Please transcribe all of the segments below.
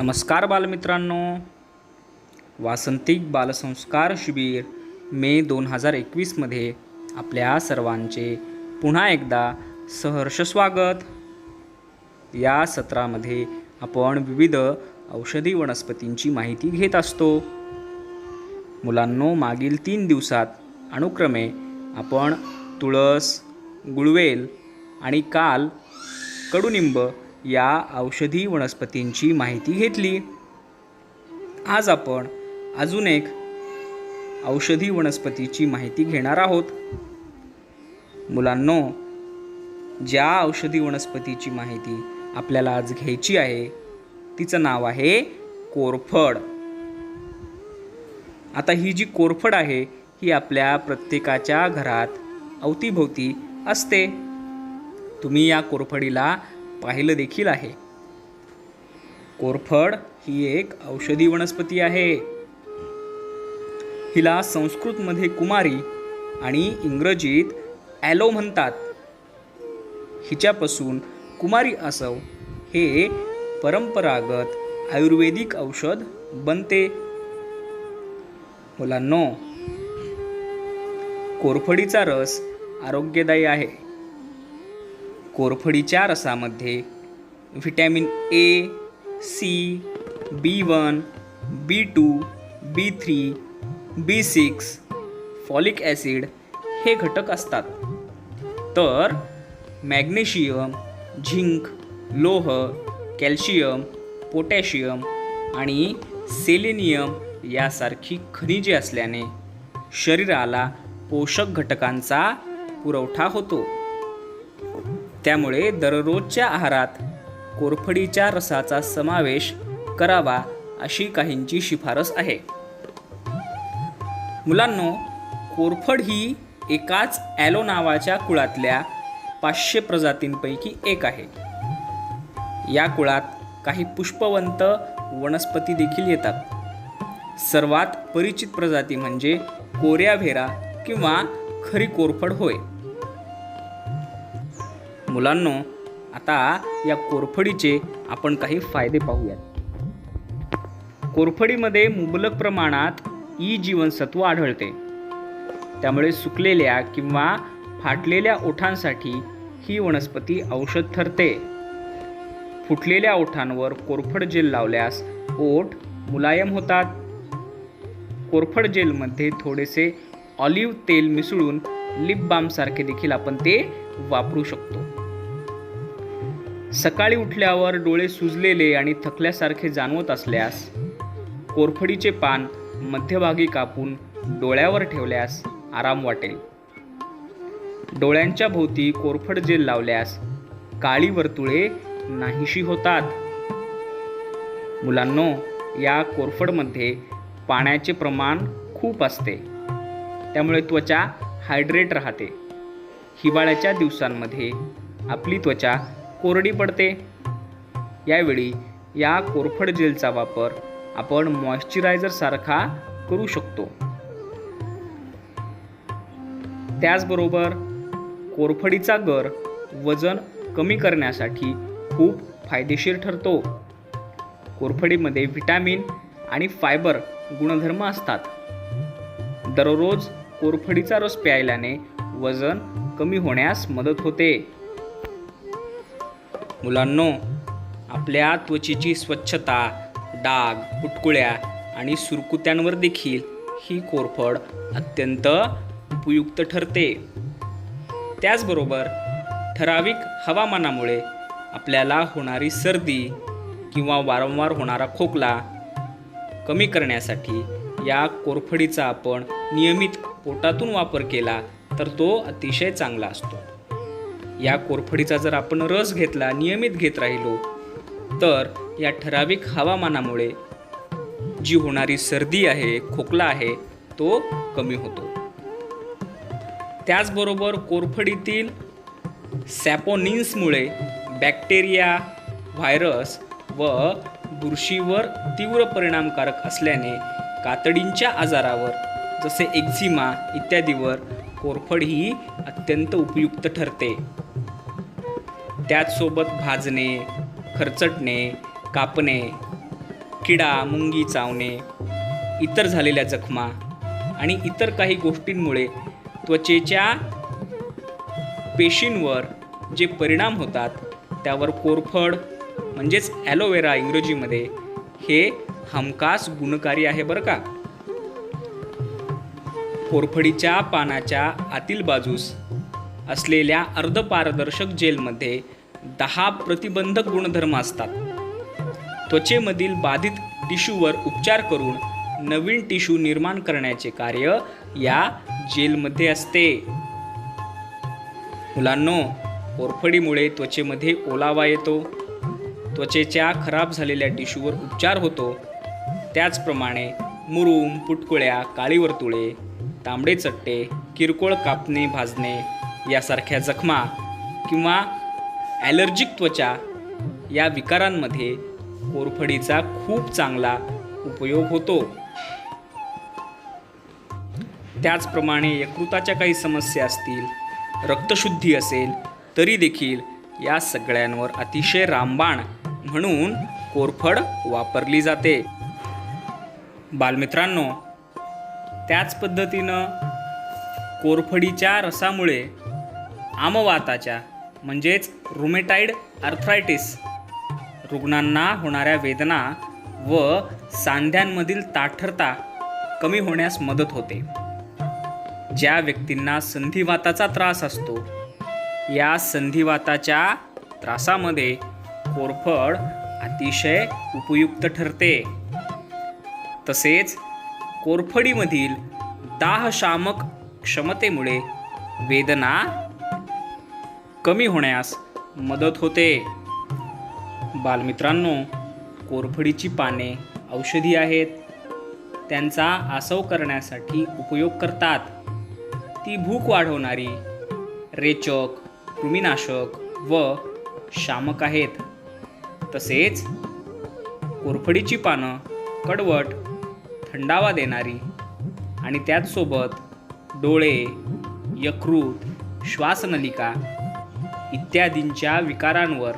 नमस्कार बालमित्रांनो, वासंतिक बालसंस्कार शिबिर मे 2021मध्ये आपल्या सर्वांचे पुन्हा एकदा सहर्ष स्वागत। या सत्रामध्ये आपण विविध औषधी वनस्पतींची माहिती घेत असतो। मुलांनो, मागील 3 दिवसात अनुक्रमे आपण तुळस, गुळवेल आणि काल कडुनिंब या औषधी वनस्पतींची माहिती घेतली। आज आपण अजून एक औषधी वनस्पतीची माहिती घेणार आहोत। मुलांनो, ज्या औषधी वनस्पतीची माहिती आपल्याला आज घ्यायची आहे तिचं नाव आहे कोरफड। आता ही जी कोरफड आहे ही आपल्या प्रत्येकाच्या घरात अवतीभोवती असते। तुम्ही या कोरफडीला पाहिलं देखील आहे। कोरफड ही एक औषधी वनस्पती आहे। हिला संस्कृतमध्ये कुमारी आणि इंग्रजीत ॲलो म्हणतात। हिच्यापासून कुमारी असव हे परंपरागत आयुर्वेदिक औषध बनते। मुलांनो, कोरफडीचा रस आरोग्यदायी आहे। कोरफडीच्या रसामध्ये vitamin A, C, B1, B2, B3, B6, folic acid हे घटक असतात। तर मॅग्नेशियम, झिंक, लोह, कॅल्शियम, पोटॅशियम आणि सेलेनियम यासारखी खनिजे असल्याने शरीराला पोषक घटकांचा पुरवठा होतो। त्यामुळे दररोजच्या आहारात कोरफडीच्या रसाचा समावेश करावा अशी काहींची शिफारस आहे। मुलांनो, कोरफड ही एकाच ॲलो नावाच्या कुळातल्या 500 प्रजातींपैकी एक आहे। या कुळात काही पुष्पवंत वनस्पती देखील येतात। सर्वात परिचित प्रजाती म्हणजे कोऱ्या व्हेरा किंवा खरी कोरफड होय। मुलांनो, आता या कोरफडीचे आपण काही फायदे पाहूयात। कोरफडीमध्ये मुबलक प्रमाणात ई जीवनसत्व आढळते। त्यामुळे सुकलेल्या किंवा फाटलेल्या ओठांसाठी ही वनस्पती औषध ठरते। फुटलेल्या ओठांवर कोरफड जेल लावल्यास ओठ मुलायम होतात। कोरफड जेलमध्ये थोडेसे ऑलिव्ह तेल मिसळून लिप बाम सारखे देखील आपण ते वापरू शकतो। सकाळी उठल्यावर डोळे सुजलेले आणि थकल्यासारखे जाणवत असल्यास कोरफडीचे पान मध्यभागी कापून डोळ्यावर ठेवल्यास आराम वाटेल। डोळ्यांच्या भोवती कोरफड जेल लावल्यास काळी वर्तुळे नाहीशी होतात। मुलांनो, या कोरफडमध्ये पाण्याचे प्रमाण खूप असते। त्यामुळे त्वचा हायड्रेट राहते। हिवाळ्याच्या दिवसांमध्ये आपली त्वचा कोरडी पडते। यावेळी या कोरफड जेलचा वापर आपण मॉइश्चरायझर सारखा करू शकतो। त्याचबरोबर कोरफडीचा गर वजन कमी करण्यासाठी खूप फायदेशीर ठरतो। कोरफडीमध्ये व्हिटॅमिन आणि फायबर गुणधर्म असतात। दररोज कोरफडीचा रस प्यायल्याने वजन कमी होण्यास मदत होते। मुलांनो, आपल्या त्वचेची स्वच्छता, डाग, पुटकुळ्या आणि सुरकुत्यांवर देखील ही कोरफड अत्यंत उपयुक्त ठरते। त्याचबरोबर ठराविक हवामानामुळे आपल्याला होणारी सर्दी किंवा वारंवार होणारा खोकला कमी करण्यासाठी या कोरफडीचा आपण नियमित पोटातून वापर केला तर तो अतिशय चांगला असतो। या कोरफडीचा जर आपण रस घेतला, नियमित घेत राहिलो तर या ठराविक हवामानामुळे जी होणारी सर्दी आहे, खोकला आहे, तो कमी होतो। त्याचबरोबर कोरफडीतील सॅपोनिन्समुळे बॅक्टेरिया, व्हायरस व बुरशीवर तीव्र परिणामकारक असल्याने कातडींच्या आजारावर जसे एक्झिमा इत्यादीवर कोरफड ही अत्यंत उपयुक्त ठरते। त्याचसोबत भाजणे, खरचटणे, कापणे किडा मुंगी चावणे, इतर झालेल्या जखमा आणि इतर काही गोष्टींमुळे त्वचेच्या पेशींवर जे परिणाम होतात त्यावर कोरफड म्हणजेच ॲलोवेरा इंग्रजीमध्ये हे हमखास गुणकारी आहे बरं का. कोरफडीच्या पानाच्या आतील बाजूस असलेल्या अर्धपारदर्शक जेलमध्ये 10 प्रतिबंधक गुणधर्म असतात. त्वचेमधील बाधित टिश्यूवर उपचार करून नवीन टिश्यू निर्माण करण्याचे कार्य या जेलमध्ये असते. मुलांनो, कोरफडीमुळे त्वचेमध्ये ओलावा येतो, त्वचेच्या खराब झालेल्या टिश्यूवर उपचार होतो. त्याचप्रमाणे मुरूम, पुटकुळ्या, काळी वर्तुळे, तांबडे चट्टे, किरकोळ कापणे भाजणे यासारख्या जखमा किंवा ॲलर्जिक त्वचा या विकारांमध्ये कोरफडीचा खूप चांगला उपयोग होतो. त्याचप्रमाणे यकृताच्या काही समस्या असतील, रक्तशुद्धी असेल तरी देखील या सगळ्यांवर अतिशय रामबाण म्हणून कोरफड वापरली जाते. बालमित्रांनो, त्याच पद्धतीनं कोरफडीच्या रसामुळे आमवाताच्या म्हणजेच रुमेटाइड आर्थरायटिस रुग्णांना होणाऱ्या वेदना व सांध्यांमधील ताठरता कमी होण्यास मदत होते. ज्या व्यक्तींना संधिवाताचा त्रास असतो, या संधिवाताच्या त्रासामध्ये कोरफड अतिशय उपयुक्त ठरते. तसेच कोरफडीमधील दाहशामक क्षमतेमुळे वेदना कमी होण्यास मदत होते. बालमित्रांनो, कोरफडीची पाने औषधी आहेत. त्यांचा आसव करण्यासाठी उपयोग करतात. ती भूक वाढवणारी, रेचक, कृमीनाशक व शामक आहेत. तसेच कोरफडीची पानं कडवट, थंडावा देणारी आणि त्याचसोबत डोळे, यकृत, श्वासनलिका इत्यादींच्या विकारांवर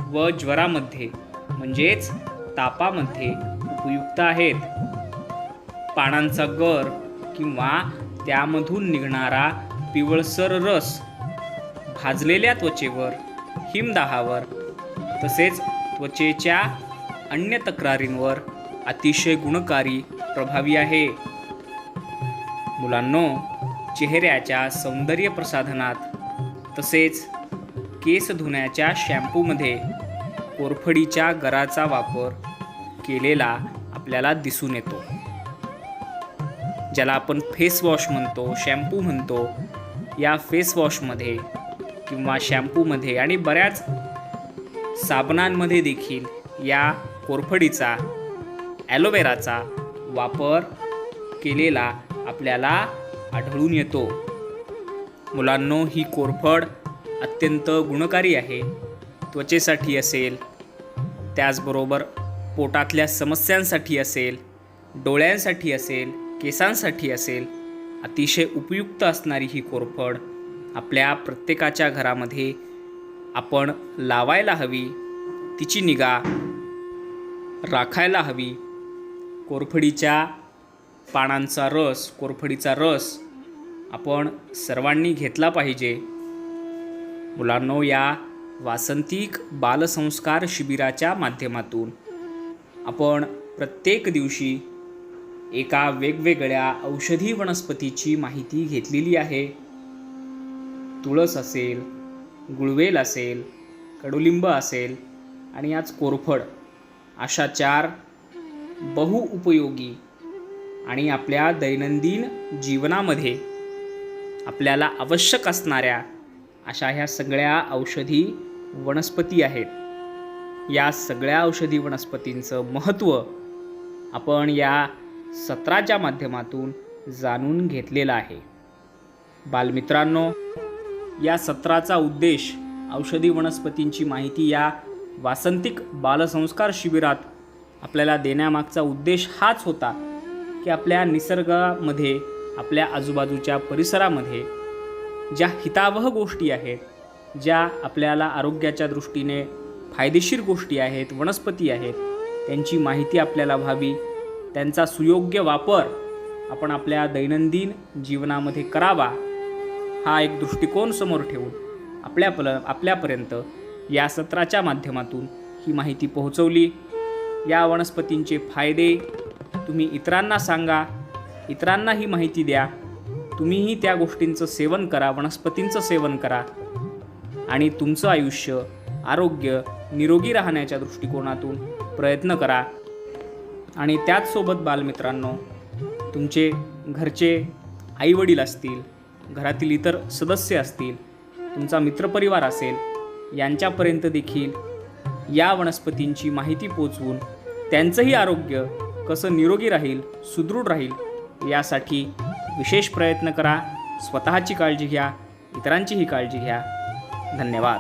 व ज्वरामध्ये म्हणजेच तापामध्ये उपयुक्त आहेत. पानांचा गर किंवा त्यामधून निघणारा पिवळसर रस भाजलेल्या त्वचेवर, हिमदाहावर तसेच त्वचेच्या अन्य तक्रारींवर अतिशय गुणकारी प्रभावी आहे. मुलांनो, चेहऱ्याच्या सौंदर्य प्रसाधनात तसेच केस धुण्याच्या शॅम्पूमध्ये कोरफडीच्या गराचा वापर केलेला आपल्याला दिसून येतो. ज्याला आपण फेस वॉश म्हणतो, शॅम्पू म्हणतो, या फेस वॉशमध्ये किंवा शॅम्पूमध्ये आणि बऱ्याच साबणांमध्ये देखील या कोरफडीचा, ॲलोवेराचा वापर केलेला आपल्याला आढळून येतो. मुलांनो, ही कोरफड अत्यंत गुणकारी आहे. त्वचेसाठी असेल, त्याचबरोबर पोटातल्या समस्यांसाठी असेल, डोळ्यांसाठी असेल, केसांसाठी असेल, अतिशय उपयुक्त असणारी ही कोरफड आपल्या प्रत्येकाच्या घरामध्ये आपण लावायला हवी, तिची निगा राखायला हवी. कोरफडीच्या पानांचा रस, कोरफडीचा रस आपण सर्वांनी घेतला पाहिजे. मुलांनो, या वासंतिक बालसंस्कार शिबिराच्या माध्यमातून आपण प्रत्येक दिवशी एका वेगवेगळ्या औषधी वनस्पतीची माहिती घेतलेली आहे. तुळस असेल, गुळवेल असेल, कडुलिंब असेल आणि आज कोरफड, अशा 4 बहुउपयोगी आणि आपल्या दैनंदिन जीवनामध्ये आपल्याला आवश्यक असणाऱ्या अशा ह्या सगळ्या औषधी वनस्पती आहेत. या सगळ्या औषधी वनस्पतींचं महत्त्व आपण या सत्राच्या माध्यमातून जाणून घेतलेला आहे. बालमित्रांनो, या सत्राचा उद्देश औषधी वनस्पतींची माहिती या वासंतिक बालसंस्कार शिबिरात आपल्याला देण्यामागचा उद्देश हाच होता की आपल्या निसर्गामध्ये, आपल्या आजूबाजूच्या परिसरामध्ये ज्या हितावह गोष्टी आहेत, ज्या आपल्याला आरोग्याच्या दृष्टीने फायदेशीर गोष्टी आहेत, वनस्पती आहेत, त्यांची माहिती आपल्याला व्हावी, त्यांचा सुयोग्य वापर आपण आपल्या दैनंदिन जीवनामध्ये करावा, हा एक दृष्टिकोन समोर ठेवून आपल्यापर्यंत या सत्राच्या माध्यमातून ही माहिती पोहोचवली. या वनस्पतींचे फायदे तुम्ही इतरांना सांगा, इतरांना ही माहिती द्या. तुम्हीही त्या गोष्टींचं सेवन करा, वनस्पतींचं सेवन करा आणि तुमचं आयुष्य, आरोग्य, निरोगी राहण्याच्या दृष्टिकोनातून प्रयत्न करा. आणि त्याचसोबत बालमित्रांनो, तुमचे घरचे आईवडील असतील, घरातील इतर सदस्य असतील, तुमचा मित्रपरिवार असेल, यांच्यापर्यंत देखील या वनस्पतींची माहिती पोचवून त्यांचंही आरोग्य कसं निरोगी राहील, सुदृढ राहील, यासाठी विशेष प्रयत्न करा. स्वतःची काळजी घ्या, इतरांचीही काळजी घ्या. धन्यवाद.